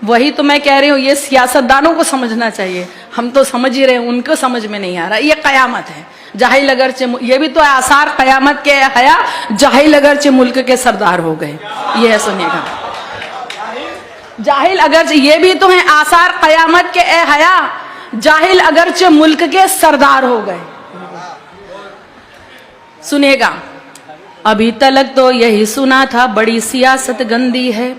वही तो मैं कह रही हूँ, ये सियासतदानों को समझना चाहिए। हम तो समझ ही रहे हैं, उनको समझ में नहीं आ रहा। ये कयामत है। जाहिल अगरचे, ये भी तो आसार कयामत के हया, जाहिल अगरचे मुल्क के सरदार हो गए। ये है, सुनिएगा। जाहिल अगरचे, ये भी तो है आसार कयामत के हया, जाहिल अगरचे मुल्क के सरदार हो गए। सुनिएगा, अभी तक तो यही सुना था बड़ी सियासत गंदी है,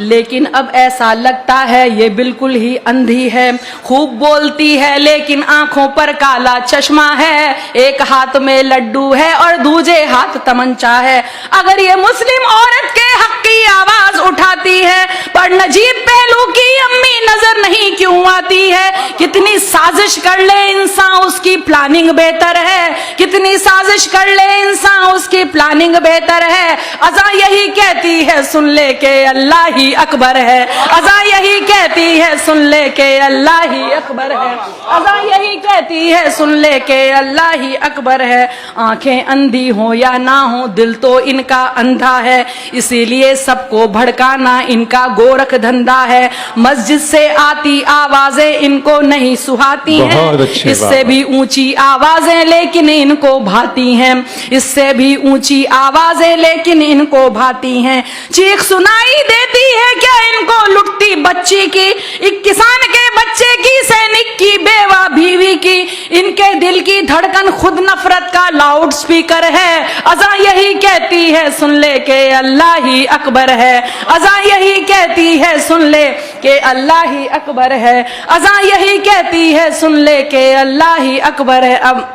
लेकिन अब ऐसा लगता है ये बिल्कुल ही अंधी है। खूब बोलती है लेकिन आंखों पर काला चश्मा है, एक हाथ में लड्डू है और दूजे हाथ तमंचा है। अगर ये मुस्लिम औरत के हक की आवाज उठाती है, पर नजीब पहलू की अम्मी नजर नहीं क्यों आती है? कितनी साजिश कर ले इंसान, उसकी प्लानिंग बेहतर है। कितनी साजिश कर ले इंसान, उसकी प्लानिंग बेहतर है। अज़ा यही कहती है, सुन ले के अल्लाह ही अकबर है। अज़ा यही कहती है, सुन ले के अल्लाह ही अकबर है। अज़ा यही कहती है, सुन ले के अल्लाह ही अकबर है। आंखें अंधी हो या ना हो, दिल तो इनका अंधा है, इसीलिए सबको भड़काना इनका गोरख धंधा है। मस्जिद से आती आवाजें इनको नहीं सुहाती हैं, इससे भी ऊंची आवाजें लेकिन इनको भाती हैं। इससे भी ऊंची आवाजें लेकिन इनको भाती हैं। चीख सुनाई देती है क्या इनको लुटती बच्ची की, एक किसान के बच्चे की, सैनिक की, बेवा बीवी की। इनके दिल की धड़कन खुद नफरत का लाउड स्पीकर है। अज़ा यही कहती है, सुन ले के अल्लाह ही अकबर है। अज़ा यही कहती है, सुन ले के अल्लाह ही अकबर है। अज़ा यही कहती है, सुन ले के अल्लाह ही अकबर है। अब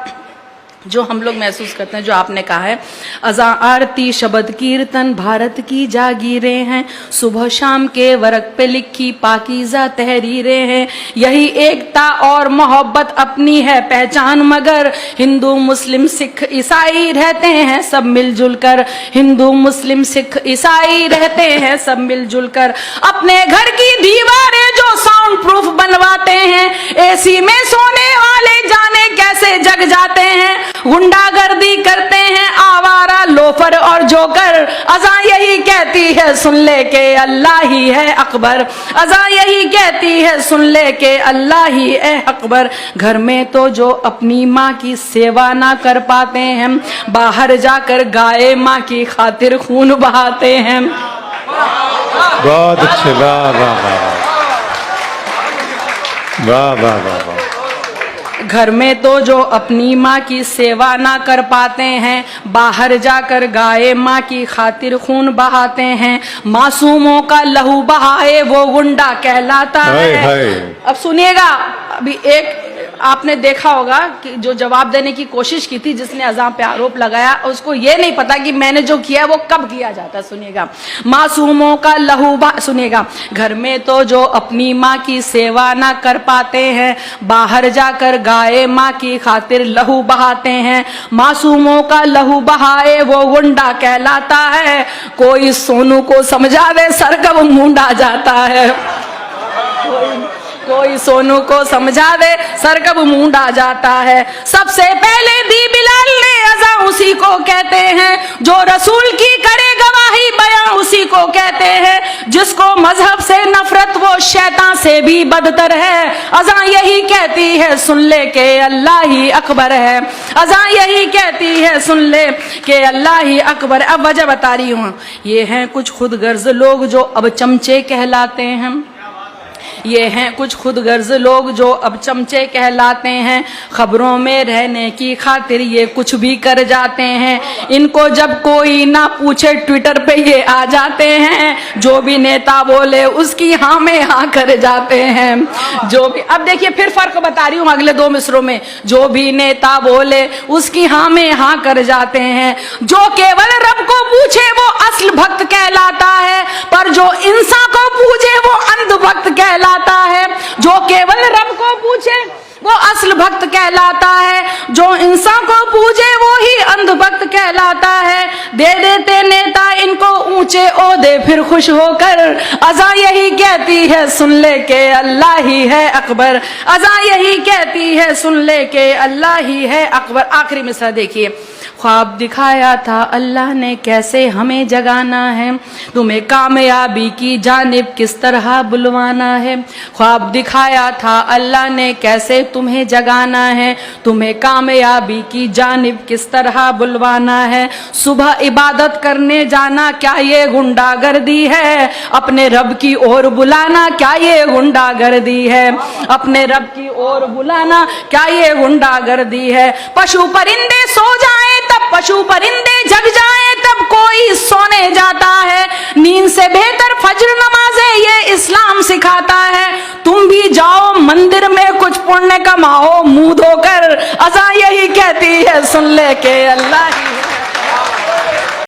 जो हम लोग महसूस करते हैं, जो आपने कहा है, अज़ा आरती शब्द कीर्तन भारत की जागीरें हैं, सुबह शाम के वर्क पे लिखी पाकीज़ा तहरीरें हैं। यही एकता और मोहब्बत अपनी है पहचान, मगर हिंदू मुस्लिम सिख ईसाई रहते हैं सब मिलजुल कर। हिंदू मुस्लिम सिख ईसाई रहते हैं सब मिलजुल कर। अपने घर की दीवारें जो साउंड प्रूफ बनवाते हैं, एसी में सोने वाले जाने कैसे जग जाते हैं। गुंडागर्दी करते हैं आवारा लोफर और जोकर। अज़ा यही कहती है, सुन ले के अल्लाह ही है अकबर। अज़ा यही कहती है, सुन ले के अल्लाह ही है अकबर। घर में तो जो अपनी माँ की सेवा ना कर पाते हैं, बाहर जाकर गाय माँ की खातिर खून बहाते हैं। बहुत अच्छे, वाह वाह वाह वाह वाह। घर में तो जो अपनी माँ की सेवा ना कर पाते हैं, बाहर जाकर गाय माँ की खातिर खून बहाते हैं। मासूमों का लहू बहाए वो गुंडा कहलाता है। अब सुनिएगा, अभी एक आपने देखा होगा कि जो जवाब देने की कोशिश की थी, जिसने अज़ा पे आरोप लगाया, उसको ये नहीं पता कि मैंने जो किया वो कब किया जाता है। सुनिएगा, मासूमों का लहू सुनिएगा, घर में तो जो अपनी माँ की सेवा ना कर पाते हैं, बाहर जाकर गाय माँ की खातिर लहू बहाते हैं। मासूमों का लहू बहाए वो गुंडा कहलाता है। कोई सोनू को समझा दे, सर कब मूंडा जाता है। कोई सोनू को समझा दे, सर कब मूंडा जाता है। सबसे पहले दी बिलाल ने अज़ा उसी को कहते हैं, जो रसूल की करे गवाही बयां उसी को कहते हैं। जिसको मजहब से नफरत वो शैतान से भी बदतर है। अज़ा यही कहती है, सुन ले के अल्लाह ही अकबर है। अज़ा यही कहती है, सुन ले के अल्लाह ही अकबर। अब वजह बता रही हूँ, ये हैं कुछ खुद गर्ज लोग जो अब चमचे कहलाते हैं। ये हैं कुछ खुद गर्ज लोग जो अब चमचे कहलाते हैं। खबरों में रहने की खातिर ये कुछ भी कर जाते हैं। इनको जब कोई ना पूछे ट्विटर पे ये आ जाते हैं। जो भी नेता बोले उसकी हाँ में हाँ कर जाते हैं। जो भी, अब देखिए फिर फर्क बता रही हूँ अगले दो मिसरों में। जो भी नेता बोले उसकी हाँ में हाँ कर जाते हैं। जो केवल रब को पूछे वो असल भक्त कहलाता है, पर जो इंसान को पूछे वो अंधभक्त कहलाता है। जो केवल रब को पूछे वो असल भक्त कहलाता है, जो इंसान को पूछे वो ही अंधभक्त कहलाता है। दे देते नेता इनको ऊंचे ओहदे फिर खुश होकर। अज़ा यही कहती है, सुन ले के अल्लाह ही है अकबर। अज़ा यही कहती है, सुन ले के अल्लाह ही है अकबर। आखिरी मिसरा देखिए, ख्वाब दिखाया था अल्लाह ने कैसे हमें जगाना है, तुम्हें कामयाबी की जानिब किस तरह बुलवाना है। ख्वाब दिखाया था अल्लाह ने कैसे तुम्हें जगाना है, तुम्हें कामयाबी की जानिब किस तरह बुलवाना है। सुबह इबादत करने जाना क्या ये गुंडागर्दी है, अपने रब की ओर बुलाना क्या ये गुंडागर्दी है, अपने रब की ओर बुलाना क्या ये गुंडागर्दी है। पशु परिंदे सो जाएं तब पशु परिंदे जग जाएं तब कोई सोने जाता है, नींद से बेहतर फज्र नमाज़े ये इस्लाम सिखाता है। तुम भी जाओ मंदिर में कुछ पुण्य कमाओ, मुंह धोकर अज़ान यही कहती है सुन ले के अल्लाह ही है।